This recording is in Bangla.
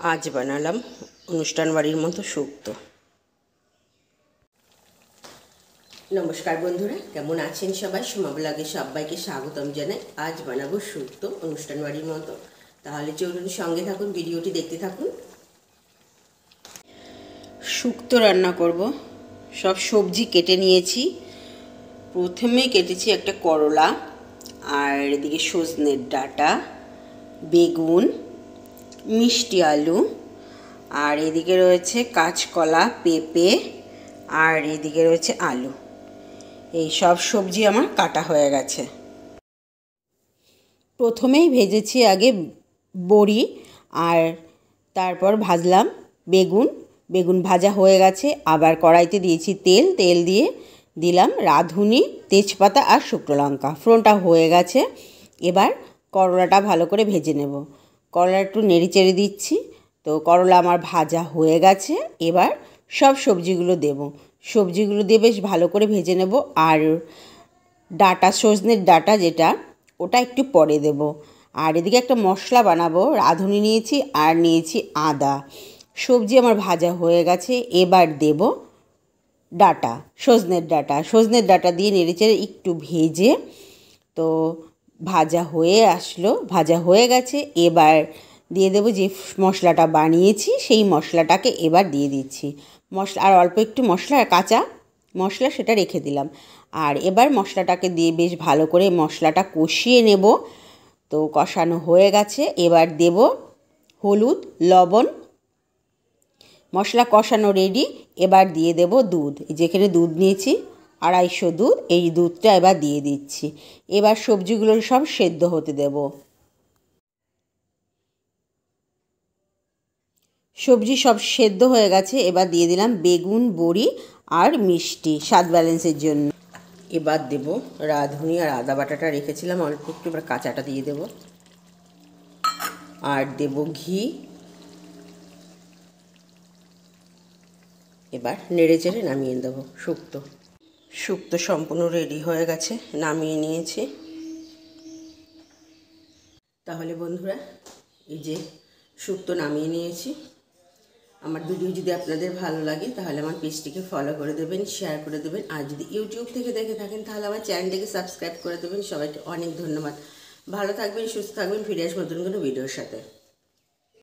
आज বানালাম অনুষ্ঠান বাড়ির মতো শুক্তো। নমস্কার বন্ধুরা, কেমন আছেন সবাই? সোমা ব্লগে সবাইকে স্বাগতম জানাই। আজ বানাবো শুক্তো অনুষ্ঠান বাড়ির মতো। তাহলে চলুন সঙ্গে থাকুন, ভিডিওটি দেখতে থাকুন। শুক্তো রান্না করব। সব সবজি কেটে নিয়েছি। প্রথমে কেটেছি একটা করলা, আর এদিকে সজনের ডাঁটা, বেগুন, মিষ্টি আলু, আর এদিকে রয়েছে কাঁচকলা, পেঁপে, আর এদিকে রয়েছে আলু। এই সব সবজি আমার কাটা হয়ে গেছে। প্রথমেই ভেজেছি আগে বড়ি, আর তারপর ভাজলাম বেগুন। বেগুন ভাজা হয়ে গেছে। আবার কড়াইতে দিয়েছি তেল দিয়ে দিলাম রাঁধুনি, তেজপাতা আর শুকনো লঙ্কা। ফোড়নটা হয়ে গেছে। এবার করলাটা ভালো করে ভেজে নেব। করলা একটু নেড়ে চেড়ে দিচ্ছি। তো করলা আমার ভাজা হয়ে গেছে। এবার সব সবজিগুলো দেব। সবজিগুলো দিয়ে বেশ ভালো করে ভেজে নেব। আর ডাঁটা, সজনের ডাঁটা যেটা, ওটা একটু পরে দেব। আর এদিকে একটা মশলা বানাবো। রাঁধুনি নিয়েছি আর নিয়েছি আদা। সবজি আমার ভাজা হয়ে গেছে। এবার দেব ডাঁটা, সজনের ডাঁটা দিয়ে নেড়েচেড়ে একটু ভেজে, তো ভাজা হয়ে গেছে। এবার দিয়ে দেবো যে মশলাটা বানিয়েছি, সেই মশলাটাকে এবার দিয়ে দিচ্ছি। মশলা আর অল্প একটু মশলা, কাঁচা মশলা, সেটা রেখে দিলাম। আর এবার মশলাটাকে দিয়ে বেশ ভালো করে মশলাটা কষিয়ে নেব। তো কষানো হয়ে গেছে। এবার দেব হলুদ, লবণ। মশলা কষানো রেডি। এবার দিয়ে দেব দুধ। যেখানে দুধ নিয়েছি 250 দুধ, এই দুধটা এবার দিয়ে দিচ্ছি। এবার সবজিগুলো সব সেদ্ধ হতে দেব। সবজি সব সেদ্ধ হয়ে গেছে। এবার দিয়ে দিলাম বেগুন, বড়ি আর মিষ্টি, স্বাদ ব্যালেন্সের জন্য। এবার দেব রাঁধুনি আর আদা বাটাটা রেখেছিলাম অল্প একটু, এবার কাঁচাটা দিয়ে দেব। আর দেব ঘি। এবার নেড়ে চেড়ে নামিয়ে দেবো শুক্তো সম্পূর্ণ রেডি হয়ে গেছে, নামিয়ে নিয়েছি। তাহলে বন্ধুরা, এই যে শুক্তো নামিয়ে নিয়েছি। আমার ভিডিও যদি আপনাদের ভালো লাগে তাহলে আমার পেজটিকে ফলো করে দেবেন, শেয়ার করে দেবেন। আর যদি ইউটিউব থেকে দেখে থাকেন তাহলে আমার চ্যানেলটিকে সাবস্ক্রাইব করে দেবেন। সবাইকে অনেক ধন্যবাদ। ভালো থাকবেন, সুস্থ থাকবেন। ফিরে আসবো নতুন কোনো ভিডিওর সাথে।